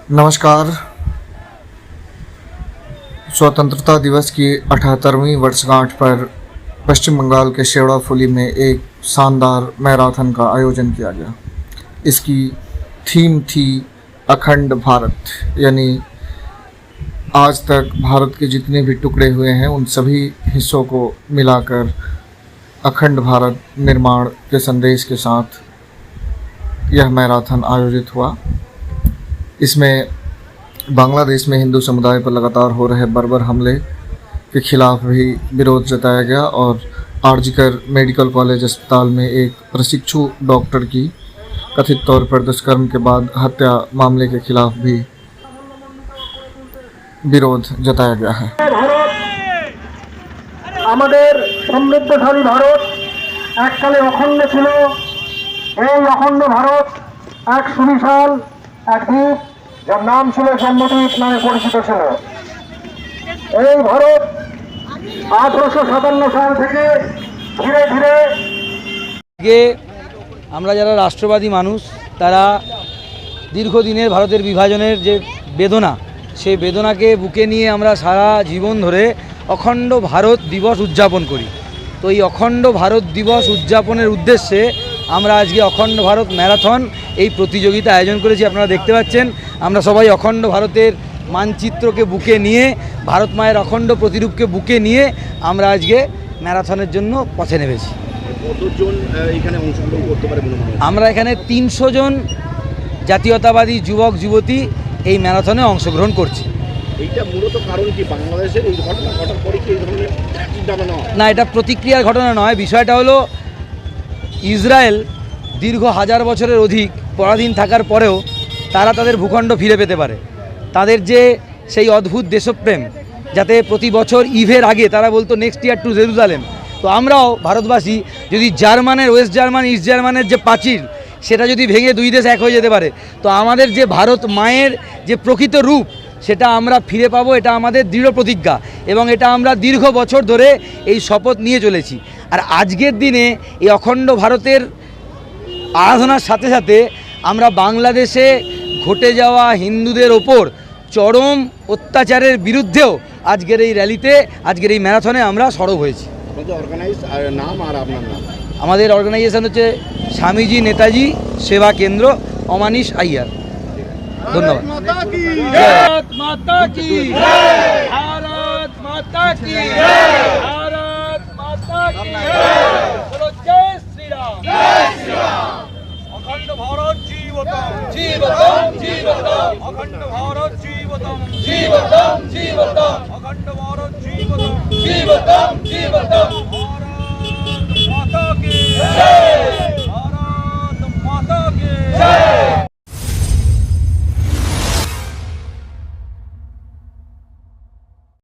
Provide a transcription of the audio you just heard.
नमस्कार। स्वतंत्रता दिवस की 78वीं वर्षगांठ पर पश्चिम बंगाल के शेवड़ाफुली में एक शानदार मैराथन का आयोजन किया गया। इसकी थीम थी अखंड भारत, यानी आज तक भारत के जितने भी टुकड़े हुए हैं उन सभी हिस्सों को मिलाकर अखंड भारत निर्माण के संदेश के साथ यह मैराथन आयोजित हुआ। इसमें बांग्लादेश में हिंदू समुदाय पर लगातार हो रहे बर्बर हमले के खिलाफ भी विरोध जताया गया और आरजीकर मेडिकल कॉलेज अस्पताल में एक प्रशिक्षु डॉक्टर की कथित तौर पर दुष्कर्म के बाद हत्या मामले के खिलाफ भी विरोध जताया गया है। আমাদের সমৃদ্ধশালী ভারত এককালে অখণ্ড ছিল। এই অখণ্ড ভারত এক সুবিশাল এক দ্বীপ যার নাম ছিল জন্মদ্বীপ নামে পরিচিত ছিল। এই ভারত 1857 সাল থেকে ধীরে ধীরে আমরা যারা রাষ্ট্রবাদী মানুষ তারা দীর্ঘদিনের ভারতের বিভাজনের যে বেদনা, সেই বেদনাকে বুকে নিয়ে আমরা সারা জীবন ধরে অখণ্ড ভারত দিবস উদযাপন করি। তো এই অখণ্ড ভারত দিবস উদযাপনের উদ্দেশ্যে আমরা আজকে অখণ্ড ভারত ম্যারাথন এই প্রতিযোগিতা আয়োজন করেছি। আপনারা দেখতে পাচ্ছেন আমরা সবাই অখণ্ড ভারতের মানচিত্রকে বুকে নিয়ে, ভারত মায়ের অখণ্ড প্রতিরূপকে বুকে নিয়ে আমরা আজকে ম্যারাথনের জন্য পথে নেমেছি। কতজন এখানে অংশগ্রহণ করতে পারে মনে হয়? আমরা এখানে 300 জন জাতীয়তাবাদী যুবক যুবতী এই ম্যারাথনে অংশগ্রহণ করছি। এইটা মূলত কারণ কি বাংলাদেশের এই ঘটনা ঘটার পরে কি এই ধরনের চিন্তাভাবনা না, এটা প্রতিক্রিয়ার ঘটনা নয়। বিষয়টা হলো ইসরায়েল দীর্ঘ হাজার বছরের অধিক পরাধীন থাকার পরেও তারা তাদের ভূখণ্ড ফিরে পেতে পারে। তাদের যে সেই অদ্ভুত দেশপ্রেম, যাতে প্রতি বছর ইভের আগে তারা বলতো নেক্সট ইয়ার টু জেরুজালেম। তো আমরাও ভারতবাসী যদি জার্মানের, ওয়েস্ট জার্মান, ইস্ট জার্মানের যে প্রাচীর সেটা যদি ভেঙে দুই দেশ এক হয়ে যেতে পারে, তো আমাদের যে ভারত মায়ের যে প্রকৃত রূপ সেটা আমরা ফিরে পাবো। এটা আমাদের দৃঢ় প্রতিজ্ঞা এবং এটা আমরা দীর্ঘ বছর ধরে এই শপথ নিয়ে চলেছি। আর আজকের দিনে এই অখণ্ড ভারতের আরাধনার সাথে সাথে আমরা বাংলাদেশে ঘটে যাওয়া হিন্দুদের ওপর চরম অত্যাচারের বিরুদ্ধেও আজকের এই র্যালিতে, আজকের এই ম্যারাথনে আমরা সরব হয়েছি। আমাদের অর্গানাইজেশন হচ্ছে স্বামীজি নেতাজি সেবা কেন্দ্র, অমানিশ আইয়ার। ধন্যবাদ। ভারত মাতা কি জয়, ভারত মাতা কি জয়, ভারত মাতা কি জয়, বলো জয় শ্রীরাম, জয় শ্রীরাম। অখণ্ড ভারত জীবতম, জীবতম, জীবতম, অখণ্ড ভারত জীবতম।